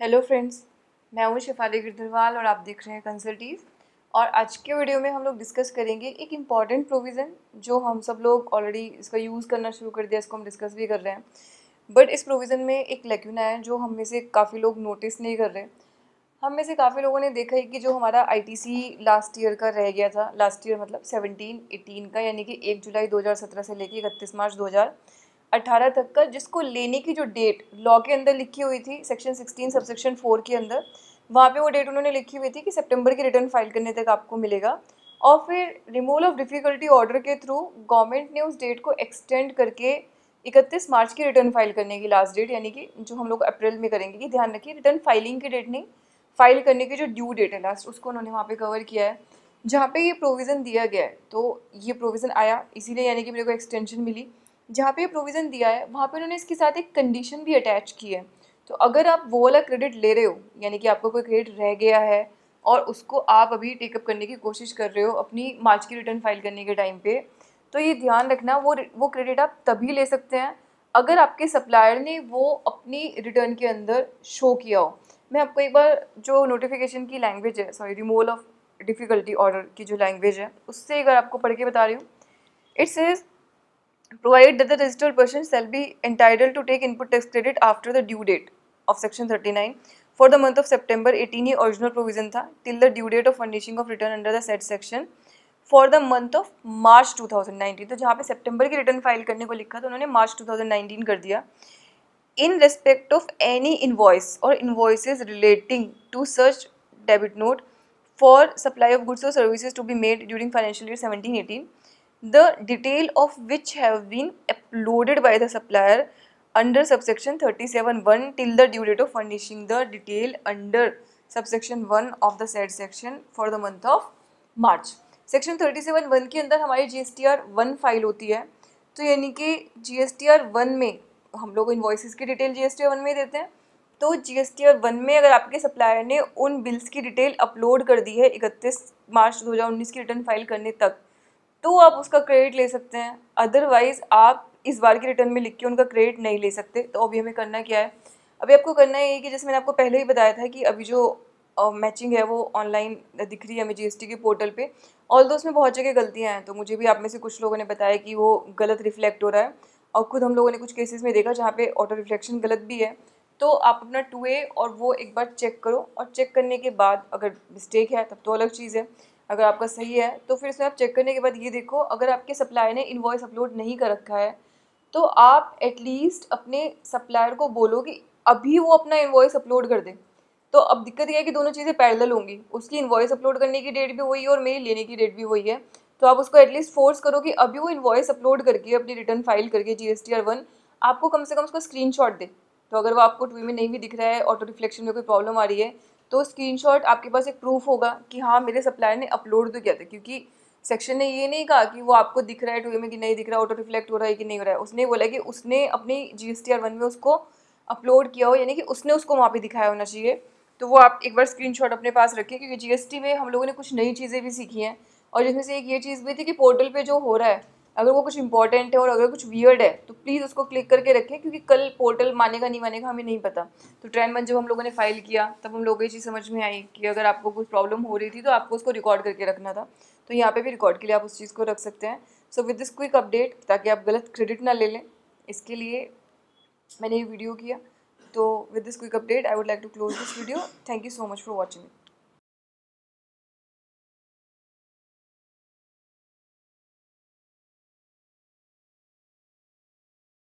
Hello friends, मैं हूँ शेफाली गिरधरवाल और आप देख रहे हैं कंसल्टीव। और आज के वीडियो में हम लोग डिस्कस करेंगे एक इम्पॉर्टेंट प्रोविज़न जो हम सब लोग ऑलरेडी इसका यूज़ करना शुरू कर दिया, इसको हम डिस्कस भी कर रहे हैं। बट इस प्रोविज़न में एक लैक्यूना है जो हम में से काफ़ी लोग नोटिस नहीं कर रहे। हम में से काफ़ी लोगों ने देखा है कि जो हमारा आईटीसी लास्ट ईयर का रह गया था, लास्ट ईयर मतलब 17-18 का, यानी कि 1 जुलाई 2017 से लेके 31 मार्च 2018 तक का, जिसको लेने की जो डेट लॉ के अंदर लिखी हुई थी सेक्शन 16 सबसेक्शन 4 के अंदर, वहाँ पे वो डेट उन्होंने लिखी हुई थी कि सितंबर की रिटर्न फाइल करने तक आपको मिलेगा। और फिर रिमूवल ऑफ डिफ़िकल्टी ऑर्डर के थ्रू गवर्नमेंट ने उस डेट को एक्सटेंड करके 31 मार्च की रिटर्न फाइल करने की लास्ट डेट, यानी कि जो हम लोग अप्रैल में करेंगे, कि ध्यान रखिए रिटर्न फाइलिंग की डेट नहीं, फाइल करने की जो ड्यू डेट है लास्ट, उसको उन्होंने वहाँ पे कवर किया है, जहाँ पे ये प्रोविज़न दिया गया है। तो ये प्रोविज़न आया इसीलिए, यानी कि मेरे को एक्सटेंशन मिली। जहाँ पे ये प्रोविज़न दिया है वहाँ पे उन्होंने इसके साथ एक कंडीशन भी अटैच की है। तो अगर आप वो वाला क्रेडिट ले रहे हो, यानी कि आपको कोई क्रेडिट रह गया है और उसको आप अभी टेकअप करने की कोशिश कर रहे हो अपनी मार्च की रिटर्न फाइल करने के टाइम पे, तो ये ध्यान रखना वो क्रेडिट आप तभी ले सकते हैं अगर आपके सप्लायर ने वो अपनी रिटर्न के अंदर शो किया हो। मैं आपको एक बार जो नोटिफिकेशन की लैंग्वेज है, sorry, removal of difficulty order की जो लैंग्वेज है उससे एक बार आपको पढ़ के बता रही हूँ। It says provided that the registered person shall be entitled to take input tax credit after the due date of section 39 for the month of September 18 he original provision था till the due date of furnishing of return under the said section for the month of March 2019। तो जहाँ पे सितंबर की return file करने को लिखा तो उन्होंने मार्च 2019 कर दिया। In respect of any invoice or invoices relating to such debit note for supply of goods or services to be made during financial year 17-18, the detail of which have been uploaded by the supplier under subsection 37(1) till the due date of furnishing the detail under subsection 1 of the said section for the month of March। Section 37(1) के अंदर हमारी GSTR 1 file होती है। तो यानी कि GSTR 1 में हम लोग इन्वॉइसेस की डिटेल GSTR 1 में देते हैं। तो GSTR 1 में अगर आपके सप्लायर ने उन बिल्स की डिटेल अपलोड कर दी है 31 मार्च 2019 की रिटर्न फाइल करने तक, तो आप उसका क्रेडिट ले सकते हैं। अदरवाइज आप इस बार की रिटर्न में लिख के उनका क्रेडिट नहीं ले सकते। तो अभी हमें करना क्या है, अभी आपको करना है कि जैसे मैंने आपको पहले ही बताया था कि अभी जो मैचिंग है वो ऑनलाइन दिख रही है हमें जीएसटी के पोर्टल पे। ऑल्दो उसमें बहुत जगह गलतियाँ हैं, तो मुझे भी आप में से कुछ लोगों ने बताया कि वो गलत रिफ्लेक्ट हो रहा है, और खुद हम लोगों ने कुछ केसेस में देखा जहाँ पे ऑटो रिफ्लेक्शन गलत भी है। तो आप अपना 2A और वो एक बार चेक करो, और चेक करने के बाद अगर मिस्टेक है तब तो अलग चीज़ है, अगर आपका सही है तो फिर इसमें आप चेक करने के बाद ये देखो, अगर आपके सप्लायर ने इनवॉइस अपलोड नहीं कर रखा है तो आप एटलीस्ट अपने सप्लायर को बोलो कि अभी वो अपना इनवॉइस अपलोड कर दे। तो अब दिक्कत ये है कि दोनों चीज़ें पैरेलल होंगी, उसकी इनवॉइस अपलोड करने की डेट भी वही है और मेरी लेने की डेट भी वही है। तो आप उसको एटलीस्ट फोर्स करो कि अभी वो इनवॉइस अपलोड करके अपनी रिटर्न फाइल करके GSTR 1 आपको कम से कम उसका स्क्रीनशॉट दे। तो अगर वो आपको 2 में नहीं भी दिख रहा है, ऑटो रिफ्लेक्शन में कोई प्रॉब्लम आ रही है, तो स्क्रीनशॉट आपके पास एक प्रूफ होगा कि हाँ मेरे सप्लायर ने अपलोड तो किया था। क्योंकि सेक्शन ने ये नहीं कहा कि वो आपको दिख रहा है 2 में कि नहीं दिख रहा है, ऑटो रिफ्लेक्ट हो रहा है कि नहीं हो रहा है, उसने बोला कि उसने अपनी GSTR 1 में उसको अपलोड किया हो, यानी कि उसने उसको वहाँ पे दिखाया होना चाहिए। तो वो आप एक बार स्क्रीनशॉट अपने पास रखें, क्योंकि जीएसटी में हम लोगों ने कुछ नई चीज़ें भी सीखी हैं, और जिसमें से एक ये चीज़ भी थी कि पोर्टल पे जो हो रहा है अगर वो कुछ इंपॉर्टेंट है और अगर कुछ वियर्ड है तो प्लीज़ उसको क्लिक करके रखें, क्योंकि कल पोर्टल मानेगा नहीं मानेगा हमें नहीं पता। तो ट्रेन वन जब हम लोगों ने फाइल किया तब हम लोगों को ये चीज़ समझ में आई कि अगर आपको कुछ प्रॉब्लम हो रही थी तो आपको उसको रिकॉर्ड करके रखना था। तो यहाँ पे भी रिकॉर्ड के लिए आप उस चीज़ को रख सकते हैं। So with this quick update, ताकि आप गलत क्रेडिट ना ले लें, इसके लिए मैंने ये वीडियो किया। तो with this quick update I would like to close this video. Thank you so much for watching it.